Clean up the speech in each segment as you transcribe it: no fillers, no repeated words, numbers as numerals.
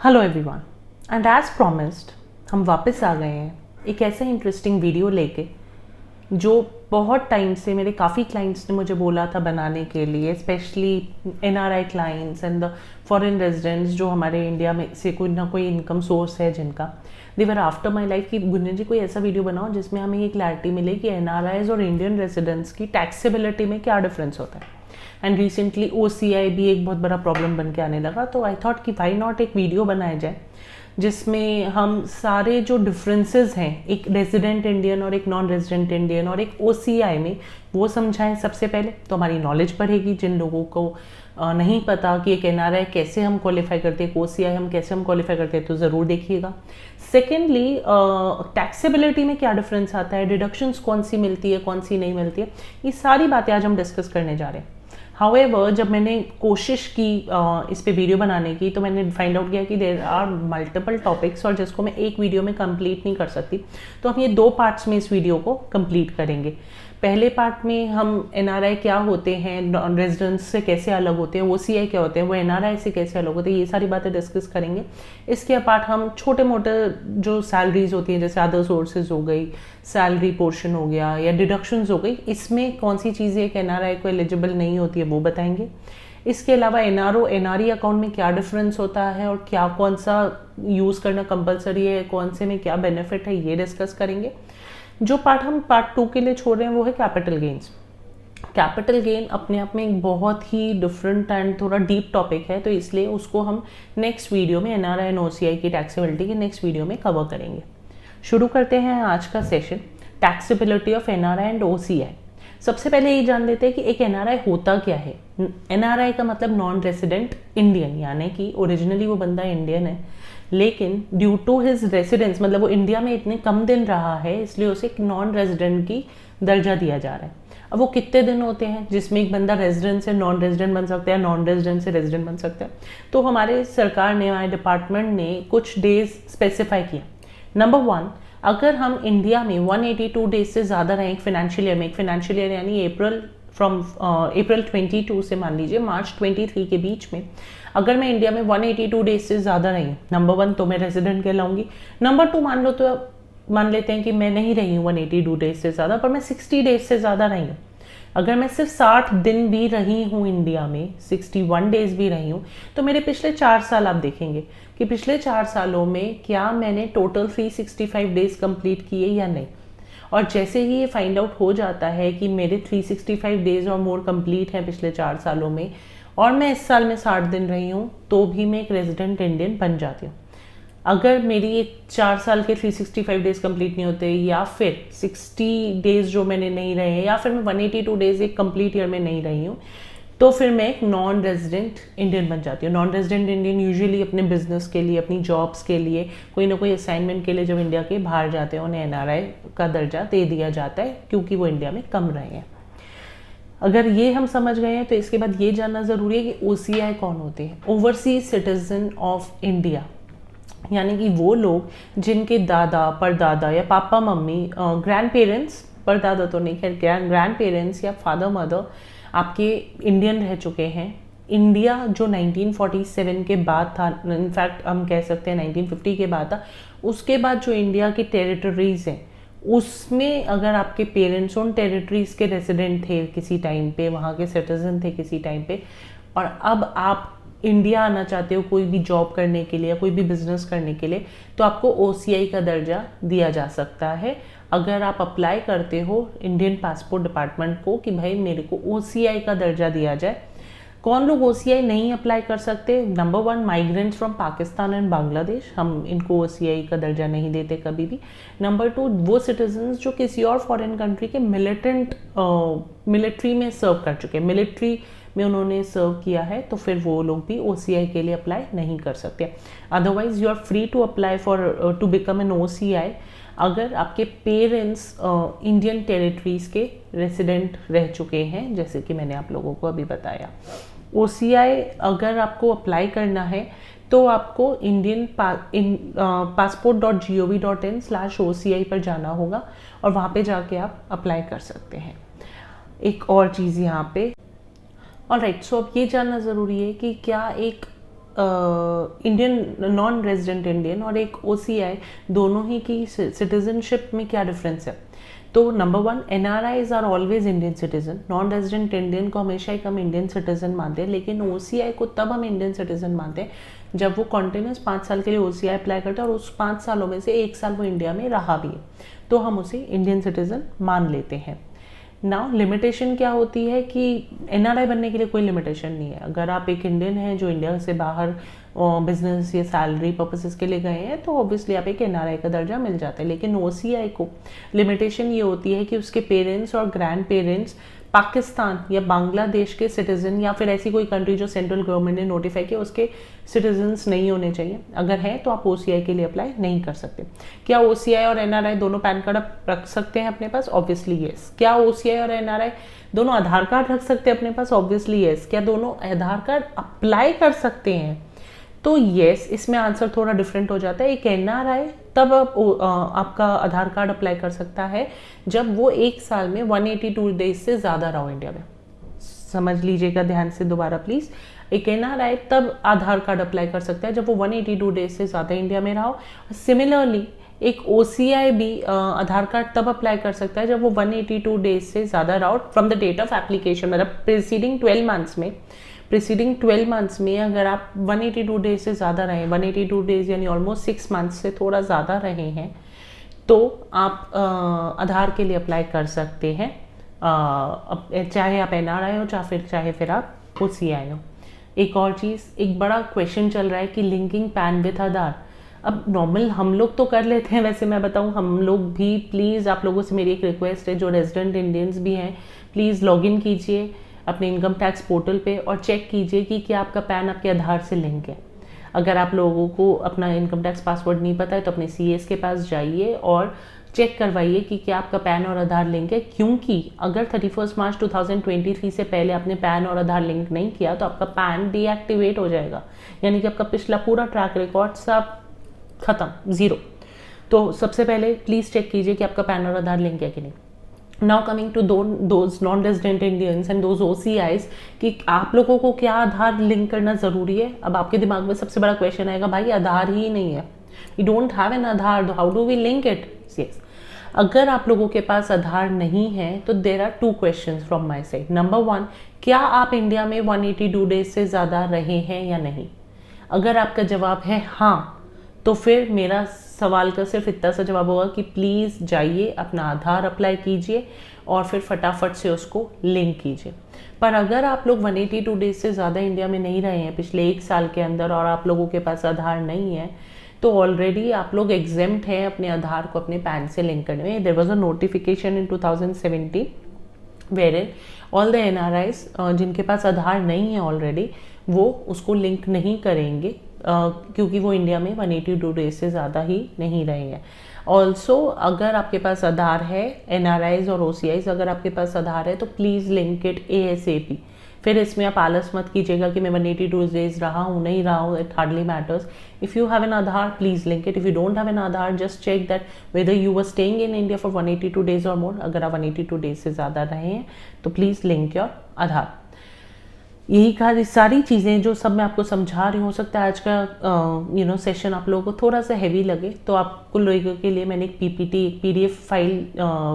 Hello everyone and as promised हम वापस आ गए हैं एक ऐसा इंटरेस्टिंग वीडियो लेके जो बहुत टाइम से मेरे काफ़ी क्लाइंट्स ने मुझे बोला था बनाने के लिए, specially NRI clients and the foreign residents जो हमारे इंडिया में से कोई ना कोई इनकम सोर्स है जिनका दे वर आफ्टर माई लाइफ कि गुंजन जी कोई ऐसा वीडियो बनाओ जिसमें हमें ये क्लैरिटी मिले कि एनआरआईज और इंडियन रेजिडेंट्स की टैक्सेबिलिटी में क्या डिफरेंस होता है। एंड रिसेंटली OCI भी एक बहुत बड़ा प्रॉब्लम बन के आने लगा, तो आई थॉट कि वाई नॉट एक वीडियो बनाया जाए जिसमें हम सारे जो डिफरेंसेस हैं एक रेजिडेंट इंडियन और एक नॉन रेजिडेंट इंडियन और एक OCI में वो समझाएं। सबसे पहले तो हमारी नॉलेज बढ़ेगी, जिन लोगों को नहीं पता कि एक NRI कैसे हम क्वालिफाई करते हैं, OCI हम कैसे हम क्वालिफाई करते हैं, तो ज़रूर देखिएगा। सेकेंडली टैक्सेबिलिटी में क्या डिफरेंस आता है, डिडक्शंस कौन सी मिलती है कौन सी नहीं मिलती है, ये सारी बातें आज हम डिस्कस करने जा रहे हैं। हाउएवर जब मैंने कोशिश की इस पे वीडियो बनाने की तो मैंने फाइंड आउट किया कि देयर आर मल्टीपल टॉपिक्स और जिसको मैं एक वीडियो में कंप्लीट नहीं कर सकती, तो हम ये 2 पार्ट्स में इस वीडियो को कंप्लीट करेंगे। पहले पार्ट में हम NRI क्या होते हैं, नॉन रेजिडेंट्स से कैसे अलग होते हैं, OCI क्या होते हैं, वो NRI से कैसे अलग होते हैं, ये सारी बातें डिस्कस करेंगे। इसके अपार्ट हम छोटे मोटे जो सैलरीज होती हैं जैसे अदर सोर्सेज हो गई, सैलरी पोर्शन हो गया या डिडक्शंस हो गई, इसमें कौन सी चीज़ें एक NRI को एलिजिबल नहीं होती है वो बताएंगे। इसके अलावा NRO NRE अकाउंट में क्या डिफरेंस होता है और क्या कौन सा यूज़ करना कंपलसरी है, कौन से में क्या बेनिफिट है, ये डिस्कस करेंगे। जो पार्ट हम पार्ट 2 के लिए छोड़ रहे हैं वो है कैपिटल गेन्स। कैपिटल गेन अपने आप में एक बहुत ही डिफरेंट एंड थोड़ा डीप टॉपिक है, तो इसलिए उसको हम नेक्स्ट वीडियो में NRI एंड OCI की टैक्सेबिलिटी के नेक्स्ट वीडियो में कवर करेंगे। शुरू करते हैं आज का session, taxability of NRI and OCI। सबसे पहले ये जान लेते हैं कि एक NRI होता क्या है। NRI का मतलब नॉन रेसिडेंट इंडियन, यानी कि ओरिजिनली वो बंदा इंडियन है लेकिन ड्यू टू हिज रेसिडेंस, मतलब वो इंडिया में इतने कम दिन रहा है इसलिए उसे एक नॉन रेजिडेंट की दर्जा दिया जा रहा है। अब वो कितने दिन होते हैं जिसमें एक बंदा रेजिडेंट से नॉन रेजिडेंट बन सकता है, नॉन रेजिडेंट से रेजिडेंट बन सकता है, तो हमारे सरकार ने, हमारे डिपार्टमेंट ने कुछ डेज स्पेसिफाई किया। नंबर 1, अगर हम इंडिया में 182 डेज से ज़्यादा रहें एक फाइनेंशियल ईयर में, एक फाइनेंशियल ईयर यानी अप्रैल 22 से मान लीजिए मार्च 23 के बीच में, अगर मैं इंडिया में 182 डेज से ज़्यादा रही हूँ, नंबर 1 तो मैं रेजिडेंट कहलाऊंगी। नंबर 2 मान लेते हैं कि मैं नहीं रही हूँ 182 डेज से ज़्यादा, पर मैं 60 डेज से ज़्यादा रही हूँ। अगर मैं सिर्फ 60 दिन भी रही हूँ इंडिया में, 61 डेज भी रही हूँ, तो मेरे पिछले 4 साल आप देखेंगे कि पिछले 4 सालों में क्या मैंने टोटल 365 डेज कंप्लीट किए या नहीं। और जैसे ही ये फाइंड आउट हो जाता है कि मेरे 365 डेज और मोर कंप्लीट हैं पिछले 4 सालों में और मैं इस साल में 60 दिन रही हूँ, तो भी मैं एक रेजिडेंट इंडियन बन जाती हूँ। अगर मेरी ये 4 साल के 365 डेज कंप्लीट नहीं होते या फिर 60 डेज जो मैंने नहीं रहे या फिर मैं 182 डेज एक कंप्लीट ईयर में नहीं रही हूँ, तो फिर मैं एक नॉन रेजिडेंट इंडियन बन जाती हूँ। नॉन रेजिडेंट इंडियन यूजुअली अपने बिजनेस के लिए, अपनी जॉब्स के लिए, कोई ना कोई असाइनमेंट के लिए जब इंडिया के बाहर जाते हैं उन्हें NRI का दर्जा दे दिया जाता है क्योंकि वो इंडिया में कम रहे हैं। अगर ये हम समझ गए हैं तो इसके बाद ये जानना ज़रूरी है कि OCI कौन होते हैं, ओवरसीज सिटीजन ऑफ इंडिया, यानी कि वो लोग जिनके दादा परदादा या पापा मम्मी, ग्रैंड पेरेंट्स, परदादा तो नहीं खैर, ग्रैंड पेरेंट्स या फादर मदर आपके इंडियन रह चुके हैं। इंडिया जो 1947 के बाद था, इनफैक्ट हम कह सकते हैं 1950 के बाद था, उसके बाद जो इंडिया की टेरिटरीज हैं उसमें अगर आपके पेरेंट्स उन टेरिटरीज के रेसिडेंट थे किसी टाइम पे, वहाँ के सिटीजन थे किसी टाइम पे, और अब आप इंडिया आना चाहते हो कोई भी जॉब करने के लिए या कोई भी बिजनेस करने के लिए, तो आपको OCI का दर्जा दिया जा सकता है अगर आप अप्लाई करते हो इंडियन पासपोर्ट डिपार्टमेंट को कि भाई मेरे को OCI का दर्जा दिया जाए। कौन लोग OCI नहीं अप्लाई कर सकते? Number 1, migrants from Pakistan and Bangladesh, हम इनको OCI का दर्जा नहीं देते कभी भी। नंबर 2, वो सिटीजन्स जो किसी और फॉरेन कंट्री के मिलिट्री में सर्व कर चुके हैं, मिलिट्री में उन्होंने सर्व किया है, तो फिर वो लोग भी OCI के लिए अप्लाई नहीं कर सकते। Otherwise you are free to apply for to become an OCI अगर आपके पेरेंट्स इंडियन टेरिटरीज के रेसिडेंट रह चुके हैं, जैसे कि मैंने आप लोगों को अभी बताया। OCI अगर आपको अप्लाई करना है तो आपको इंडियन passport.gov.in/OCI पर जाना होगा और वहाँ पे जाके आप अप्लाई कर सकते हैं। एक और चीज़ यहाँ पे, ऑलराइट, सो अब ये जानना ज़रूरी है कि क्या एक इंडियन नॉन रेजिडेंट इंडियन और एक OCI दोनों ही की सिटीजनशिप में क्या डिफरेंस है। तो number 1, NRIs are always Indian citizen. Non resident Indian को हमेशा ही हम इंडियन सिटीजन मानते हैं, लेकिन OCI को तब हम इंडियन सिटीजन मानते हैं जब वो कॉन्टिन्यूस 5 साल के लिए OCI अप्लाई करता है और उस 5 सालों में से 1 साल वो इंडिया में रहा भी है, तो हम उसे इंडियन सिटीजन मान लेते हैं। नाउ लिमिटेशन क्या होती है कि NRI बनने के लिए कोई लिमिटेशन नहीं है। अगर आप एक इंडियन हैं जो इंडिया से बाहर बिजनेस या सैलरी पर्पसेस के लिए गए हैं तो ऑब्वियसली आप एक NRI का दर्जा मिल जाता है। लेकिन OCI को लिमिटेशन ये होती है कि उसके पेरेंट्स और ग्रैंड पेरेंट्स पाकिस्तान या बांग्लादेश के सिटीजन या फिर ऐसी कोई कंट्री जो सेंट्रल गवर्नमेंट ने नोटिफाई किया उसके सिटीजन्स नहीं होने चाहिए। अगर हैं तो आप OCI के लिए अप्लाई नहीं कर सकते। क्या OCI और NRI दोनों पैन कार्ड आप रख सकते हैं अपने पास? Obviously yes. क्या OCI और NRI दोनों आधार कार्ड रख सकते हैं अपने पास? Obviously yes. क्या दोनों आधार कार्ड अप्लाई कर सकते हैं? तो येस। इसमें आंसर थोड़ा डिफरेंट हो जाता है। एक NRI तब आपका आधार कार्ड अप्लाई कर सकता है जब वो 1 साल में 182 डेज से ज़्यादा रहो इंडिया में। समझ लीजिएगा ध्यान से दोबारा प्लीज़। एक NRI तब आधार कार्ड अप्लाई कर सकता है जब वो 182 डेज से ज़्यादा इंडिया में रहो। सिमिलरली एक OCI भी आधार कार्ड तब अप्लाई कर सकता है जब वो 182 डेज से ज़्यादा रहो from the date of application. मतलब प्रीसीडिंग 12 मंथ्स में अगर आप 182 डेज से ज़्यादा रहे, 182 डेज यानी ऑलमोस्ट 6 मंथ्स से थोड़ा ज़्यादा रहे हैं, तो आप आधार के लिए अप्लाई कर सकते हैं, चाहे आप NRI हो चाहे फिर आप OCI हो। एक और चीज़, एक बड़ा क्वेश्चन चल रहा है कि लिंकिंग पैन विथ आधार। अब नॉर्मल हम लोग तो कर लेते हैं, वैसे मैं बताऊं हम लोग भी, प्लीज़ आप लोगों से मेरी एक रिक्वेस्ट है, जो रेजिडेंट इंडियंस भी हैं प्लीज़ लॉगिन कीजिए अपने इनकम टैक्स पोर्टल पे और चेक कीजिए कि क्या आपका पैन आपके आधार से लिंक है। अगर आप लोगों को अपना इनकम टैक्स पासवर्ड नहीं पता है तो अपने CS के पास जाइए और चेक करवाइए कि क्या आपका पैन और आधार लिंक है, क्योंकि अगर 31 मार्च 2023 से पहले आपने पैन और आधार लिंक नहीं किया तो आपका पैन डीएक्टिवेट हो जाएगा, यानी कि आपका पिछला पूरा ट्रैक रिकॉर्ड सब खत्म, 0। तो सबसे पहले प्लीज़ चेक कीजिए कि आपका पैन और आधार लिंक है कि नहीं। Now coming to those non resident Indians and those OCIs कि आप लोगों को क्या आधार लिंक करना ज़रूरी है। अब आपके दिमाग में सबसे बड़ा क्वेश्चन आएगा, भाई आधार ही नहीं है, we don't have an Aadhaar, how do we link it? Yes, अगर आप लोगों के पास आधार नहीं है तो there are 2 question from my side. Number 1, क्या आप इंडिया में 182 डेज से ज़्यादा रहे हैं या नहीं? अगर आपका जवाब है हाँ, तो फिर मेरा सवाल का सिर्फ इतना सा जवाब होगा कि प्लीज़ जाइए अपना आधार अप्लाई कीजिए और फिर फटाफट से उसको लिंक कीजिए। पर अगर आप लोग 182 डेज से ज़्यादा इंडिया में नहीं रहे हैं पिछले 1 साल के अंदर और आप लोगों के पास आधार नहीं है, तो ऑलरेडी आप लोग एग्जेम्प्ट हैं अपने आधार को अपने पैन से लिंक करने में। There was a notification in 2017 where all the NRIs जिनके पास आधार नहीं है ऑलरेडी, वो उसको लिंक नहीं करेंगे क्योंकि वो इंडिया में 182 डेज से ज़्यादा ही नहीं रहे हैं। ऑल्सो अगर आपके पास आधार है, NRIs और OCIs अगर आपके पास आधार है तो प्लीज़ लिंक इट ASAP। फिर इसमें आप आलस मत कीजिएगा कि मैं 182 डेज रहा हूँ नहीं रहा हूँ, it hardly matters. If you have an Aadhaar please link it. If you don't have an Aadhaar just check that whether you were staying in India for 182 days or more. अगर आप 182 डेज से ज़्यादा रहे हैं तो प्लीज़ लिंक योर आधार। यही कहा, सारी चीज़ें जो सब मैं आपको समझा रही हूँ, हो सकता है आज का सेशन आप लोगों को थोड़ा सा हैवी लगे, तो आपको लोगों के लिए मैंने एक PPT एक PDF फाइल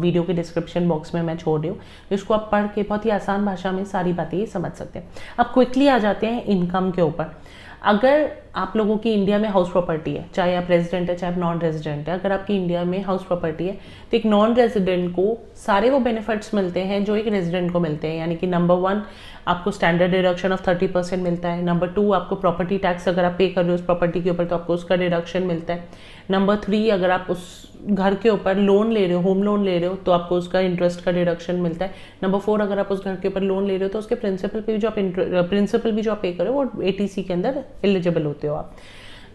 वीडियो के डिस्क्रिप्शन बॉक्स में मैं छोड़ रही हूँ, जिसको आप पढ़ के बहुत ही आसान भाषा में सारी बातें ये समझ सकते हैं। अब क्विकली आ जाते हैं इनकम के ऊपर। अगर आप लोगों की इंडिया में हाउस प्रॉपर्टी है, चाहे आप रेजिडेंट है चाहे आप नॉन रेजिडेंट है, अगर आपकी इंडिया में हाउस प्रॉपर्टी है तो एक नॉन रेजिडेंट को सारे वो बेनिफिट्स मिलते हैं जो एक रेजिडेंट को मिलते हैं। यानी कि नंबर 1 आपको स्टैंडर्ड डिडक्शन ऑफ 30% मिलता है। नंबर 2 आपको प्रॉपर्टी टैक्स अगर आप पे कर रहे हो उस प्रॉपर्टी के ऊपर तो आपको उसका डिडक्शन मिलता है। नंबर 3 अगर आप उस घर के ऊपर लोन ले रहे हो, होम लोन ले रहे हो, तो आपको उसका इंटरेस्ट का डिडक्शन मिलता है। नंबर 4 अगर आप उस घर के ऊपर लोन ले रहे हो तो उसके प्रिंसिपल भी जो आप पे करो वो ATC के अंदर एलिजिबल होते हो आप।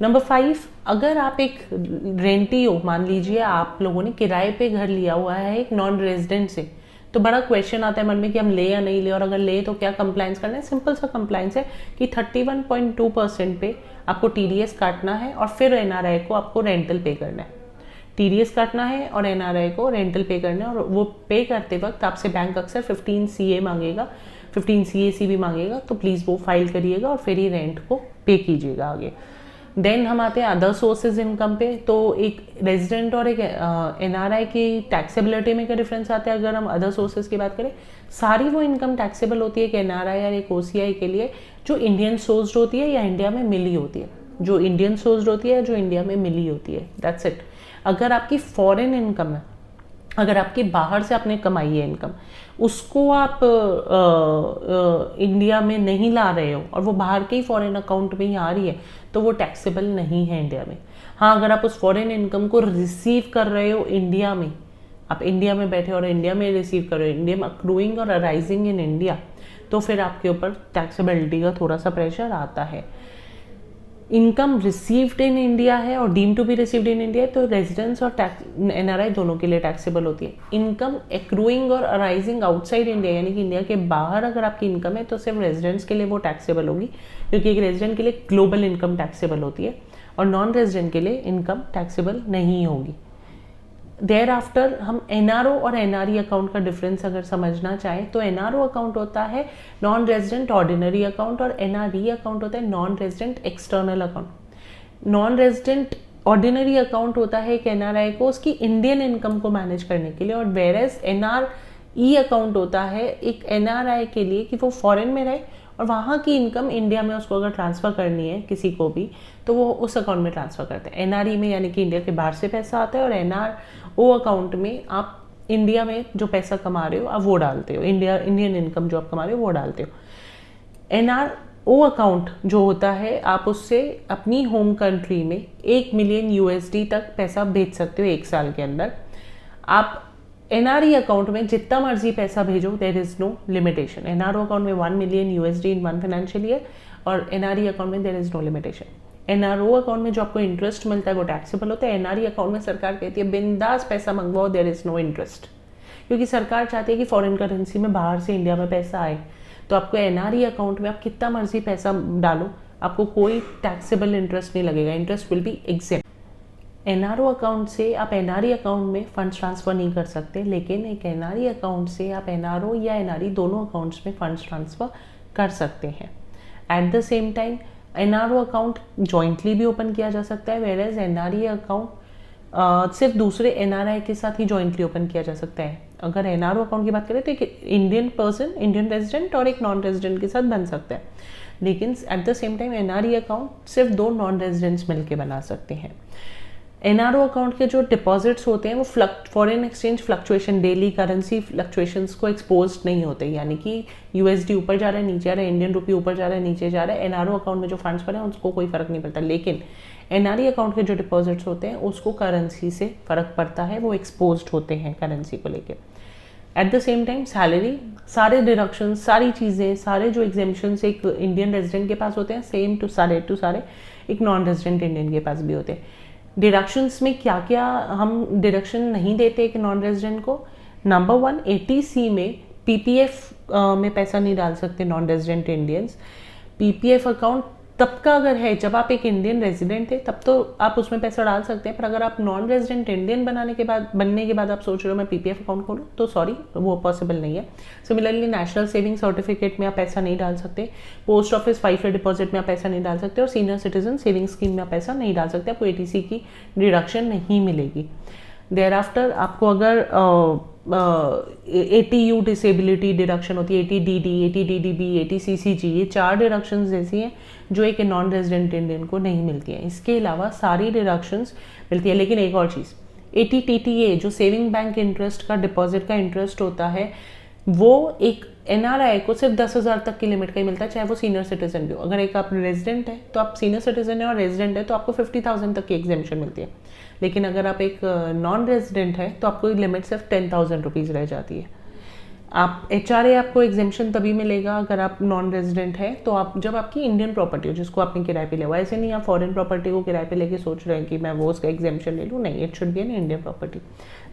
नंबर 5 अगर आप एक रेंटी हो, मान लीजिए आप लोगों ने किराए पे घर लिया हुआ है एक नॉन रेजिडेंट से, तो बड़ा क्वेश्चन आता है मन में कि हम ले या नहीं ले, और अगर ले तो क्या कंप्लाइंस करना है। सिंपल सा कंप्लाइंस है कि 31.2% पे आपको TDS काटना है और फिर NRI को आपको रेंटल पे करना है। TDS काटना है और NRI को रेंटल पे करना है, और वो पे करते वक्त आपसे बैंक अक्सर 15 CA मांगेगा 15 CAC भी मांगेगा, तो प्लीज़ वो फाइल करिएगा और फिर ही रेंट को पे कीजिएगा आगे। देन हम आते हैं अदर सोर्सेज इनकम पे। तो एक रेजिडेंट और एक NRI की टैक्सेबिलिटी में क्या डिफरेंस आता है अगर हम अदर सोर्सेज की बात करें? सारी वो इनकम टैक्सेबल होती है एक NRI या एक OCI के लिए जो इंडियन सोर्स्ड होती है या इंडिया में मिली होती है, जो इंडियन सोर्स्ड होती है, जो इंडिया में मिली होती है, दैट्स इट। अगर आपकी फॉरेन इनकम है, अगर आपकी बाहर से आपने कमाई है इनकम, उसको आप इंडिया में नहीं ला रहे हो और वो बाहर के ही फॉरेन अकाउंट में ही आ रही है, तो वो टैक्सेबल नहीं है इंडिया में। हाँ, अगर आप उस फॉरेन इनकम को रिसीव कर रहे हो इंडिया में, आप इंडिया में बैठे और इंडिया में रिसीव कर रहे हो, इंडिया में अक्रूइंग और अराइजिंग इन इंडिया, तो फिर आपके ऊपर टैक्सेबिलिटी का थोड़ा सा प्रेशर आता है। इनकम रिसीव्ड इन इंडिया है और deem to be received in India है, तो रेजिडेंस और NRI दोनों के लिए टैक्सेबल होती है। इनकम एक्रूइंग और अराइजिंग आउटसाइड इंडिया, यानी कि इंडिया के बाहर अगर आपकी इनकम है तो सिर्फ रेजिडेंट्स के लिए वो टैक्सेबल होगी, क्योंकि एक रेजिडेंट के लिए ग्लोबल इनकम टैक्सेबल होती है और नॉन रेजिडेंट के लिए इनकम टैक्सेबल नहीं होगी। देयर आफ्टर हम NRO और NRE अकाउंट का डिफरेंस अगर समझना चाहें तो NRO अकाउंट होता है नॉन रेजिडेंट ऑर्डिनरी अकाउंट और NRE अकाउंट होता है non resident external account. Non resident ordinary account होता है एक NRI को उसकी इंडियन इनकम को मैनेज करने के लिए, और वेरेस NRE अकाउंट होता है एक NRI के लिए कि वो फॉरेन में रहे और वहाँ की इनकम इंडिया में उसको अगर ट्रांसफ़र करनी है किसी को भी, तो वो उस अकाउंट में ट्रांसफ़र करते हैं। NRE में यानी कि इंडिया के बाहर से पैसा आता है, और NRO अकाउंट में आप इंडिया में जो पैसा कमा रहे हो आप वो डालते हो, इंडियन इनकम जो आप कमा रहे हो वो डालते हो। NRO अकाउंट जो होता है, आप उससे अपनी होम कंट्री में 1 मिलियन USD तक पैसा भेज सकते हो 1 साल के अंदर। आप NRE अकाउंट में जितना मर्जी पैसा भेजो, there is no limitation. NRO account में 1 million USD in 1 financial year और NRE अकाउंट में there is no limitation. NRO account में जो आपको इंटरेस्ट मिलता है वो टैक्सेबल होता है। NRE अकाउंट में सरकार कहती है बिंदास पैसा मंगवाओ, देयर इज नो इंटरेस्ट, क्योंकि सरकार चाहती है कि फॉरेन करेंसी में बाहर से इंडिया में पैसा आए। तो आपको NRE अकाउंट में आप कितना मर्जी पैसा डालो, आपको कोई टैक्सेबल इंटरेस्ट नहीं लगेगा, interest will be exempt. NRO account से आप NRE अकाउंट में फंड्स ट्रांसफ़र नहीं कर सकते, लेकिन एक NRE अकाउंट से आप NRO या NRE दोनों अकाउंट्स में फंड्स ट्रांसफ़र कर सकते हैं। At the same time NRO account jointly भी ओपन किया जा सकता है, वेयर एज NRE अकाउंट सिर्फ दूसरे NRI के साथ ही जॉइंटली ओपन किया जा सकता है। अगर NRO अकाउंट की बात करें तो एक इंडियन पर्सन, इंडियन रेजिडेंट और एक नॉन रेजिडेंट के साथ बन सकता है, लेकिन at the same time NRE account सिर्फ 2 नॉन रेजिडेंट्स मिलकर बना सकते हैं। NRO अकाउंट के जो डिपॉजिट्स होते हैं वो foreign exchange fluctuation, daily currency fluctuations को एक्सपोज नहीं होते, यानी कि USD ऊपर जा रहा है नीचे आ रहा है, इंडियन रुपी ऊपर जा रहा है नीचे जा रहा है, NRO अकाउंट में जो फंड्स पड़े हैं उसको कोई फर्क नहीं पड़ता। लेकिन NRE अकाउंट के जो डिपॉजिट्स होते हैं उसको करेंसी से फर्क पड़ता है, वो एक्सपोज होते हैं करेंसी को लेकर। At the same time salary, सारे डिडक्शन, सारी चीज़ें, सारे जो एग्जेम्पशन एक इंडियन रेजिडेंट के पास होते हैं, सेम टू सारे एक नॉन रेजिडेंट इंडियन के पास भी होते हैं। डिडक्शंस में क्या क्या हम डिडक्शन नहीं देते एक नॉन रेजिडेंट को? नंबर 1, ATC में PPF में पैसा नहीं डाल सकते non resident Indians. PPF account तब का अगर है जब आप एक इंडियन रेजिडेंट थे, तब तो आप उसमें पैसा डाल सकते हैं, पर अगर आप नॉन रेजिडेंट इंडियन बनने के बाद आप सोच रहे हो मैं PPF अकाउंट खोलूँ, तो सॉरी, वो पॉसिबल नहीं है। सिमिलरली नेशनल सेविंग सर्टिफिकेट में आप पैसा नहीं डाल सकते, पोस्ट ऑफिस 5 डिपॉजिट में आप पैसा नहीं डाल सकते, और सीनियर सिटीजन सेविंग स्कीम में आप पैसा नहीं डाल सकते, आपको ATC की डिडक्शन नहीं मिलेगी। देयर आफ्टर आपको अगर ATU डिसेबिलिटी डिडक्शन होती है, ATDD, ATDDB, ATCCG, ये 4 डिडक्शंस ऐसी हैं जो एक नॉन रेजिडेंट इंडियन को नहीं मिलती है। इसके अलावा सारी डिडक्शंस मिलती है, लेकिन एक और चीज़, ATTTA जो सेविंग बैंक इंटरेस्ट का, डिपॉजिट का इंटरेस्ट होता है, वो एक NRI को सिर्फ 10,000 तक की लिमिट का ही मिलता है, चाहे वो सीनियर सिटीजन भी हो। अगर एक आप रेजिडेंट है तो आप सीनियर सिटीजन है और रेजिडेंट है तो आपको 50,000 तक की एग्जेम्पशन मिलती है, लेकिन अगर आप एक नॉन रेजिडेंट है तो आपको लिमिट सिर्फ 10,000 रुपीज़ रह जाती है। आप HRA आपको एग्जेम्पशन तभी मिलेगा अगर आप नॉन रेजिडेंट है, तो आप जब आपकी इंडियन प्रॉपर्टी हो जिसको आपने किराए पे लिया हुआ, ऐसे नहीं आप फॉरेन प्रॉपर्टी को किराए पे लेके सोच रहे हैं कि मैं वो उसका एग्जेम्पशन ले लूँ, नहीं, it should be an Indian property.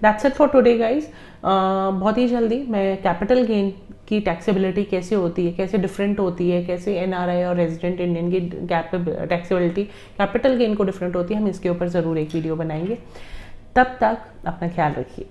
That's it for today guys. बहुत ही जल्दी मैं कैपिटल गेन की टैक्सेबिलिटी कैसे होती है, कैसे डिफरेंट होती है, कैसे NRI और रेजिडेंट इंडियन की टैक्सेबिलिटी कैपिटल गेन को डिफरेंट होती है, हम इसके ऊपर ज़रूर एक वीडियो बनाएंगे। तब तक अपना ख्याल रखिए।